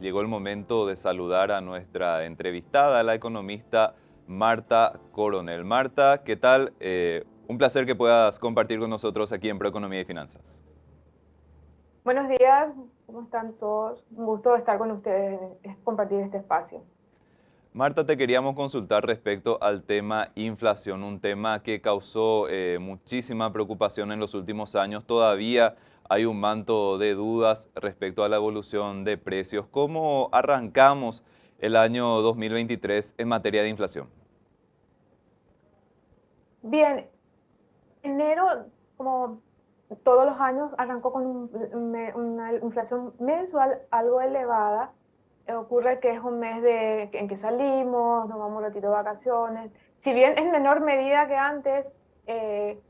Llegó el momento de saludar a nuestra entrevistada, la economista Marta Coronel. Marta, ¿qué tal? Un placer que puedas compartir con nosotros aquí en Proeconomía y Finanzas. Buenos días, ¿cómo están todos? Un gusto estar con ustedes, compartir este espacio. Marta, te queríamos consultar respecto al tema inflación, un tema que causó muchísima preocupación en los últimos años. Todavía hay un manto de dudas respecto a la evolución de precios. ¿Cómo arrancamos el año 2023 en materia de inflación? Bien, enero, como todos los años, arrancó con una inflación mensual algo elevada. Ocurre que es un mes en que salimos, nos vamos a retiro de vacaciones. Si bien es menor medida que antes,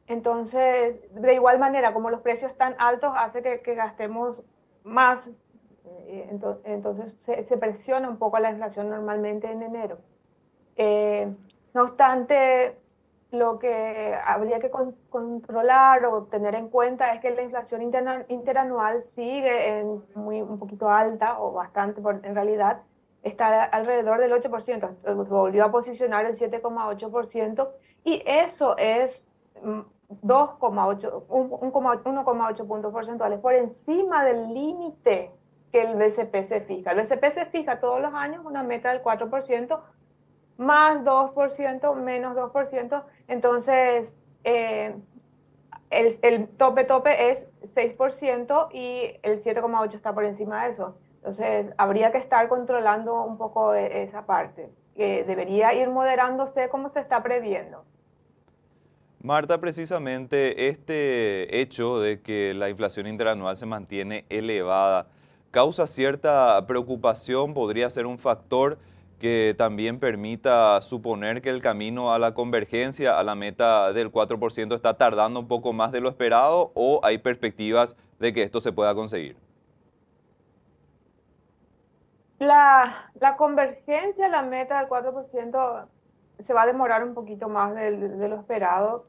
entonces, de igual manera, como los precios están altos, hace que gastemos más. Entonces, se presiona un poco la inflación normalmente en enero. Eh, no obstante, lo que habría que controlar o tener en cuenta es que la inflación interanual sigue un poquito alta o bastante, en realidad está alrededor del 8%. Se volvió a posicionar el 7,8% y eso es 2,8, 1,8 puntos porcentuales por encima del límite que el BCP se fija. El BCP se fija todos los años una meta del 4% más 2% menos 2%. Entonces el tope es 6% y el 7,8 está por encima de eso. Entonces habría que estar controlando un poco esa parte, que debería ir moderándose como se está previendo. Marta, precisamente este hecho de que la inflación interanual se mantiene elevada causa cierta preocupación, podría ser un factor que también permita suponer que el camino a la convergencia, a la meta del 4% está tardando un poco más de lo esperado o hay perspectivas de que esto se pueda conseguir. La convergencia, la meta del 4% se va a demorar un poquito más de lo esperado,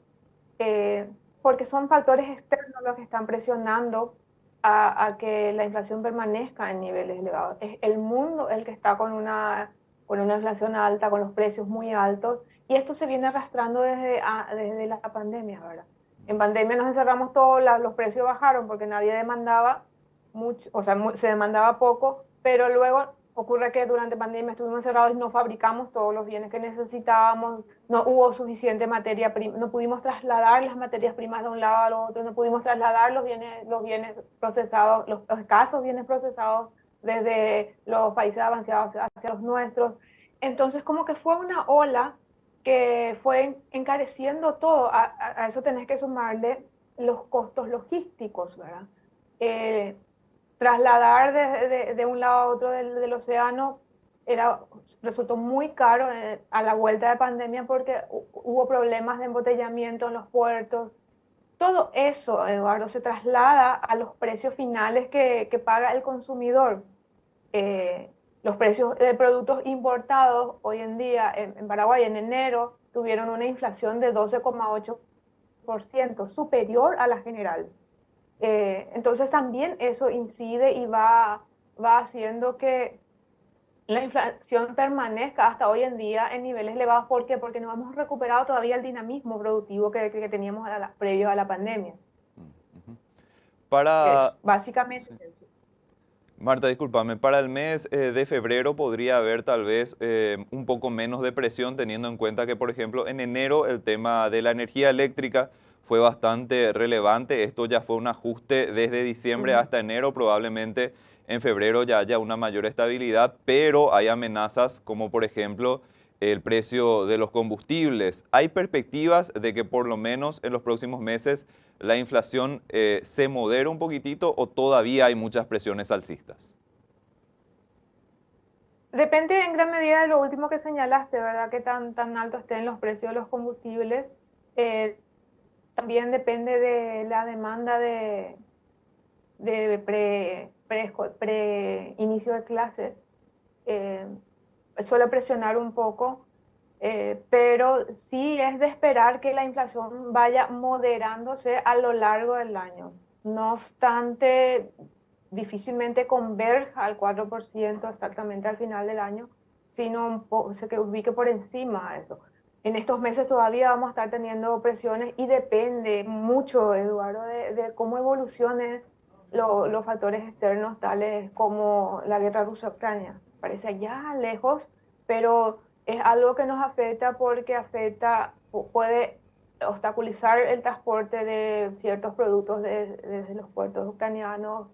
eh, porque son factores externos los que están presionando a que la inflación permanezca en niveles elevados. Es el mundo el que está con una inflación alta, con los precios muy altos, y esto se viene arrastrando desde la pandemia, ¿verdad? En pandemia nos encerramos todos, los precios bajaron porque nadie demandaba mucho, o sea, se demandaba poco, pero luego ocurre que durante pandemia estuvimos cerrados y no fabricamos todos los bienes que necesitábamos, no hubo suficiente materia prima, no pudimos trasladar las materias primas de un lado al otro, no pudimos trasladar los bienes procesados, los escasos bienes procesados desde los países avanzados hacia los nuestros. Entonces, como que fue una ola que fue encareciendo todo. A eso tenés que sumarle los costos logísticos, ¿verdad? Eh, Trasladar de un lado a otro del océano resultó muy caro a la vuelta de pandemia porque hubo problemas de embotellamiento en los puertos. Todo eso, Eduardo, se traslada a los precios finales que paga el consumidor. Los precios de productos importados hoy en día en Paraguay en enero tuvieron una inflación de 12,8%, superior a la general. Entonces también eso incide y va haciendo que la inflación permanezca hasta hoy en día en niveles elevados. ¿Por qué? Porque no hemos recuperado todavía el dinamismo productivo que teníamos previo a la pandemia. Para, Básicamente sí. eso. Marta, discúlpame, para el mes de febrero podría haber tal vez un poco menos de presión teniendo en cuenta que, por ejemplo, en enero el tema de la energía eléctrica fue bastante relevante. Esto ya fue un ajuste desde diciembre Ujú. hasta enero. Probablemente en febrero ya haya una mayor estabilidad, pero hay amenazas como, por ejemplo, el precio de los combustibles. ¿Hay perspectivas de que por lo menos en los próximos meses la inflación se modera un poquitito o todavía hay muchas presiones alcistas? Depende en gran medida de lo último que señalaste, ¿verdad? Que tan alto estén los precios de los combustibles. Eh, También depende de la demanda de inicio de clases. eh, Suele presionar un poco, pero sí es de esperar que la inflación vaya moderándose a lo largo del año. No obstante, difícilmente converja al 4% exactamente al final del año, sino se que ubique por encima de eso. En estos meses todavía vamos a estar teniendo presiones y depende mucho, Eduardo, de cómo evolucionen los factores externos tales como la guerra Rusia-Ucrania. Parece allá lejos, pero es algo que nos afecta porque puede obstaculizar el transporte de ciertos productos desde los puertos ucranianos,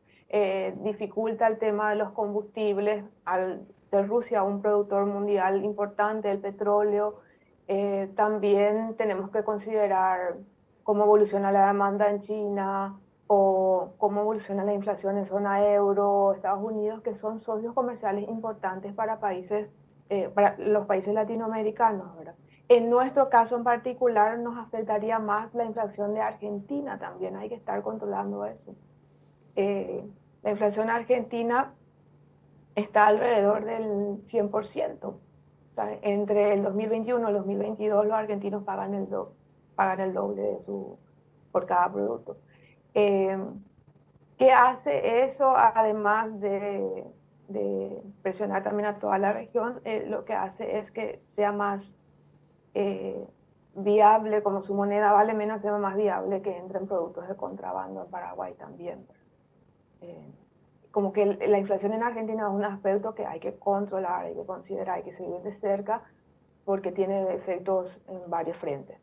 dificulta el tema de los combustibles, al ser Rusia un productor mundial importante del petróleo. También tenemos que considerar cómo evoluciona la demanda en China o cómo evoluciona la inflación en zona euro, Estados Unidos, que son socios comerciales importantes para los países latinoamericanos, ¿verdad? En nuestro caso en particular nos afectaría más la inflación de Argentina también, hay que estar controlando eso. La inflación argentina está alrededor del 100%. O sea, entre el 2021 y el 2022 los argentinos pagan el doble por cada producto. Eh, ¿Qué hace eso además de presionar también a toda la región? Lo que hace es que sea más eh, viable, como su moneda vale menos, sea más viable que entren productos de contrabando en Paraguay también. Eh, Como que la inflación en Argentina es un aspecto que hay que controlar, hay que considerar, hay que seguir de cerca porque tiene efectos en varios frentes.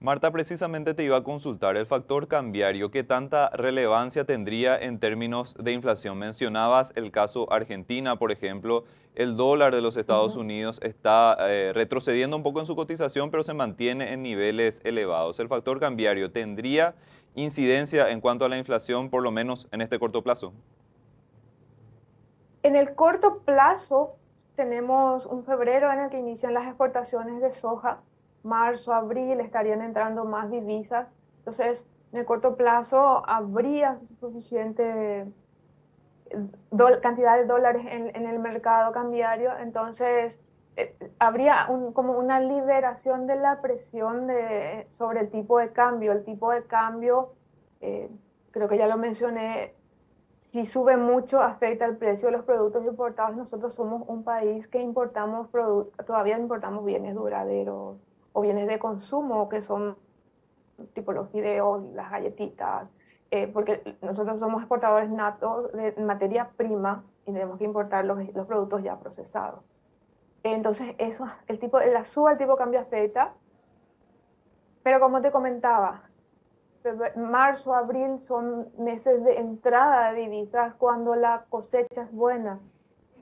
Marta, precisamente te iba a consultar el factor cambiario, ¿qué tanta relevancia tendría en términos de inflación? Mencionabas el caso Argentina, por ejemplo, el dólar de los Estados Ujú. Unidos está retrocediendo un poco en su cotización, pero se mantiene en niveles elevados. ¿El factor cambiario tendría incidencia en cuanto a la inflación, por lo menos en este corto plazo? En el corto plazo tenemos un febrero en el que inician las exportaciones de soja, marzo, abril estarían entrando más divisas, entonces en el corto plazo habría suficiente cantidad de dólares en el mercado cambiario, entonces habría como una liberación de la presión sobre el tipo de cambio. El tipo de cambio, eh, creo que ya lo mencioné, si sube mucho afecta el precio de los productos importados. Nosotros somos un país que todavía importamos bienes duraderos o bienes de consumo que son tipo los fideos, las galletitas, porque nosotros somos exportadores natos de materia prima y tenemos que importar los productos ya procesados. Entonces, eso, la suba del tipo de cambio afecta, pero como te comentaba, marzo, abril son meses de entrada de divisas cuando la cosecha es buena.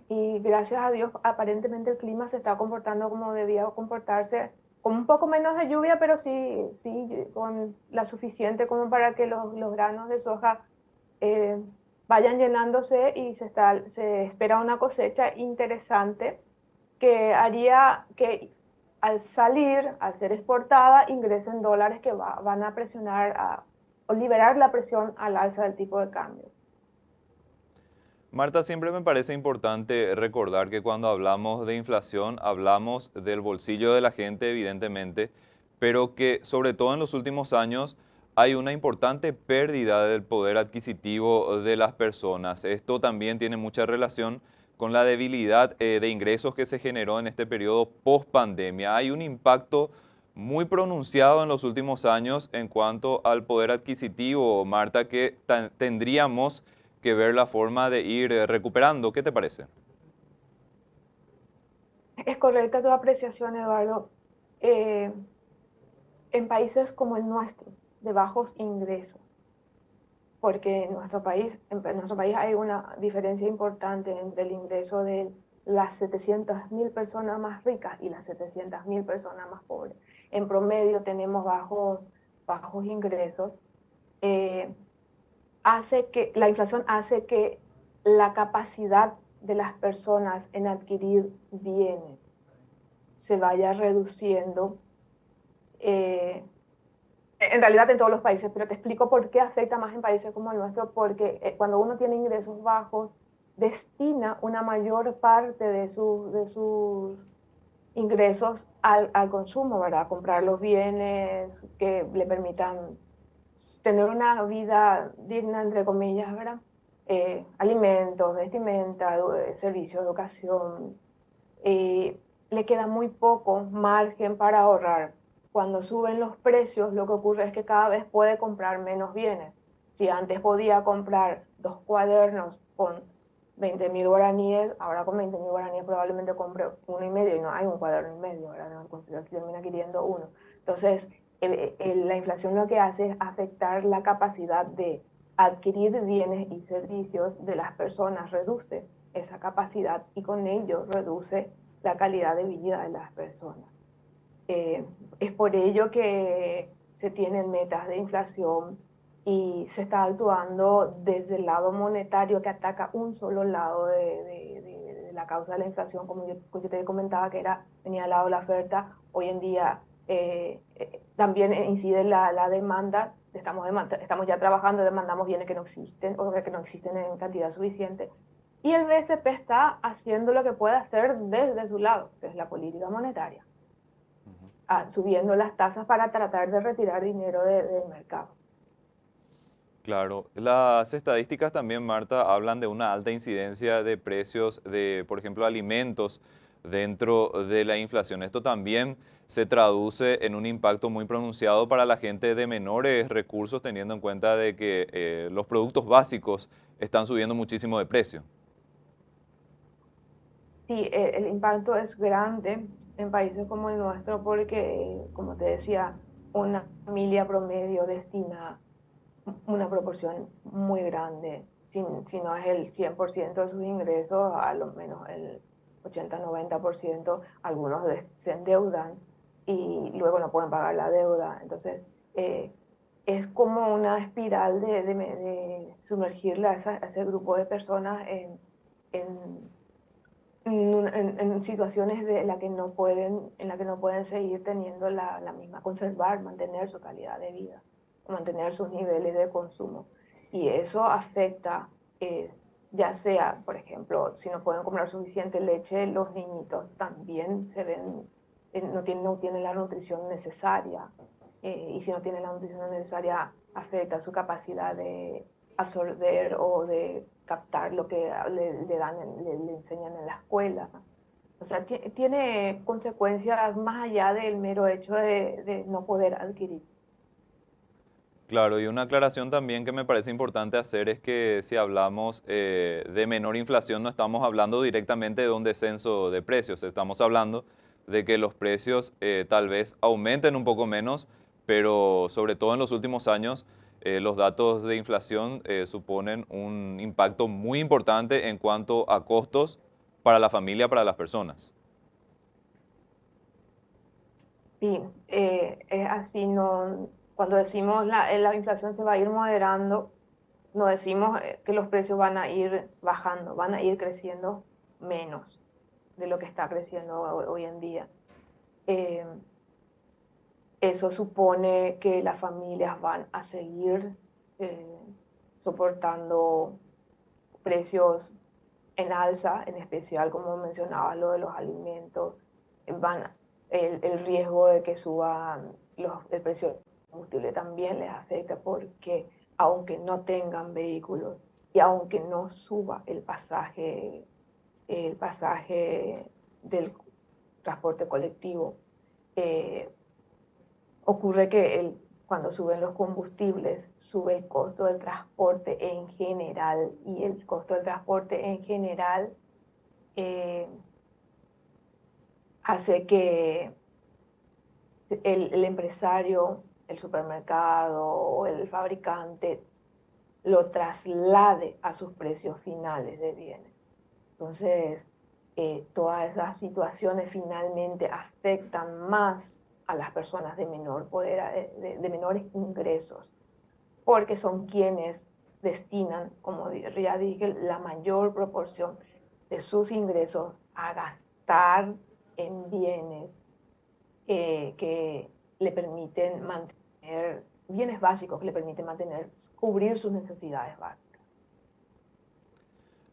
Y gracias a Dios, aparentemente el clima se está comportando como debía comportarse, con un poco menos de lluvia, pero sí, sí, con la suficiente como para que los granos de soja eh, vayan llenándose y se espera una cosecha interesante que haría que al salir, al ser exportada, ingresen dólares que van a presionar o liberar la presión al alza del tipo de cambio. Marta, siempre me parece importante recordar que cuando hablamos de inflación hablamos del bolsillo de la gente, evidentemente, pero que sobre todo en los últimos años hay una importante pérdida del poder adquisitivo de las personas. Esto también tiene mucha relación con la debilidad de ingresos que se generó en este periodo post pandemia. Hay un impacto muy pronunciado en los últimos años en cuanto al poder adquisitivo, Marta, que tendríamos que ver la forma de ir recuperando. ¿Qué te parece? Es correcta tu apreciación, Eduardo. Eh, en países como el nuestro, de bajos ingresos, porque en nuestro país hay una diferencia importante entre el ingreso de las 700.000 personas más ricas y las 700.000 personas más pobres. En promedio tenemos bajos ingresos. Eh, la inflación hace que la capacidad de las personas en adquirir bienes se vaya reduciendo. eh, en realidad en todos los países, pero te explico por qué afecta más en países como el nuestro, porque cuando uno tiene ingresos bajos, destina una mayor parte de sus ingresos al consumo, ¿verdad? A comprar los bienes que le permitan tener una vida digna, entre comillas, ¿verdad? alimentos, vestimenta, servicios, educación, le queda muy poco margen para ahorrar. Cuando suben los precios, lo que ocurre es que cada vez puede comprar menos bienes. Si antes podía comprar 2 cuadernos con 20.000 guaraníes, ahora con 20.000 guaraníes probablemente compre uno y medio y no hay un cuaderno y medio, ahora no termina queriendo uno. Entonces, la inflación lo que hace es afectar la capacidad de adquirir bienes y servicios de las personas, reduce esa capacidad y con ello reduce la calidad de vida de las personas. Eh, es por ello que se tienen metas de inflación y se está actuando desde el lado monetario que ataca un solo lado de la causa de la inflación, como yo te comentaba, que era, venía al lado de la oferta. Hoy en día también incide la demanda. Estamos ya trabajando, demandamos bienes que no existen o que no existen en cantidad suficiente. Y el BCP está haciendo lo que puede hacer desde su lado, que es la política monetaria, subiendo las tasas para tratar de retirar dinero del mercado. Claro, las estadísticas también, Marta, hablan de una alta incidencia de precios de, por ejemplo, alimentos dentro de la inflación. Esto también se traduce en un impacto muy pronunciado para la gente de menores recursos, teniendo en cuenta de que los productos básicos están subiendo muchísimo de precio. Sí, el impacto es grande en países como el nuestro porque, como te decía, una familia promedio destina una proporción muy grande, si no es el 100% de sus ingresos, a lo menos el 80-90%, algunos se endeudan y luego no pueden pagar la deuda. Entonces, eh, es como una espiral de sumergirle a ese grupo de personas en en situaciones en la que no pueden seguir teniendo la misma, conservar, mantener su calidad de vida, mantener sus niveles de consumo. Y eso afecta, eh, ya sea, por ejemplo, si no pueden comprar suficiente leche, los niñitos también se ven, no tienen la nutrición necesaria. Y si no tienen la nutrición necesaria, afecta su capacidad de absorber o de captar lo que le dan, le enseñan en la escuela. O sea, tiene consecuencias más allá del mero hecho de no poder adquirir. Claro, y una aclaración también que me parece importante hacer es que si hablamos de menor inflación no estamos hablando directamente de un descenso de precios, estamos hablando de que los precios tal vez aumenten un poco menos, pero sobre todo en los últimos años los datos de inflación suponen un impacto muy importante en cuanto a costos para la familia, para las personas. Sí, es así, no, cuando decimos la inflación se va a ir moderando, no decimos que los precios van a ir bajando, van a ir creciendo menos de lo que está creciendo hoy en día. Eh, Eso supone que las familias van a seguir eh, soportando precios en alza, en especial como mencionaba lo de los alimentos, van, el riesgo de que suban el precio del combustible también les afecta porque aunque no tengan vehículos y aunque no suba el pasaje del transporte colectivo, eh, ocurre que cuando suben los combustibles, sube el costo del transporte en general y el costo del transporte en general eh, hace que el empresario, el supermercado o el fabricante lo traslade a sus precios finales de bienes. Entonces, todas esas situaciones finalmente afectan más a las personas de menor poder, de menores ingresos, porque son quienes destinan, como ya dije, la mayor proporción de sus ingresos a gastar en bienes que le permiten mantener, bienes básicos que le permiten mantener, cubrir sus necesidades básicas.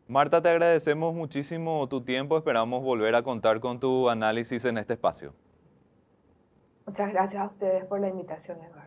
Marta, te agradecemos muchísimo tu tiempo, esperamos volver a contar con tu análisis en este espacio. Muchas gracias a ustedes por la invitación, Eduardo.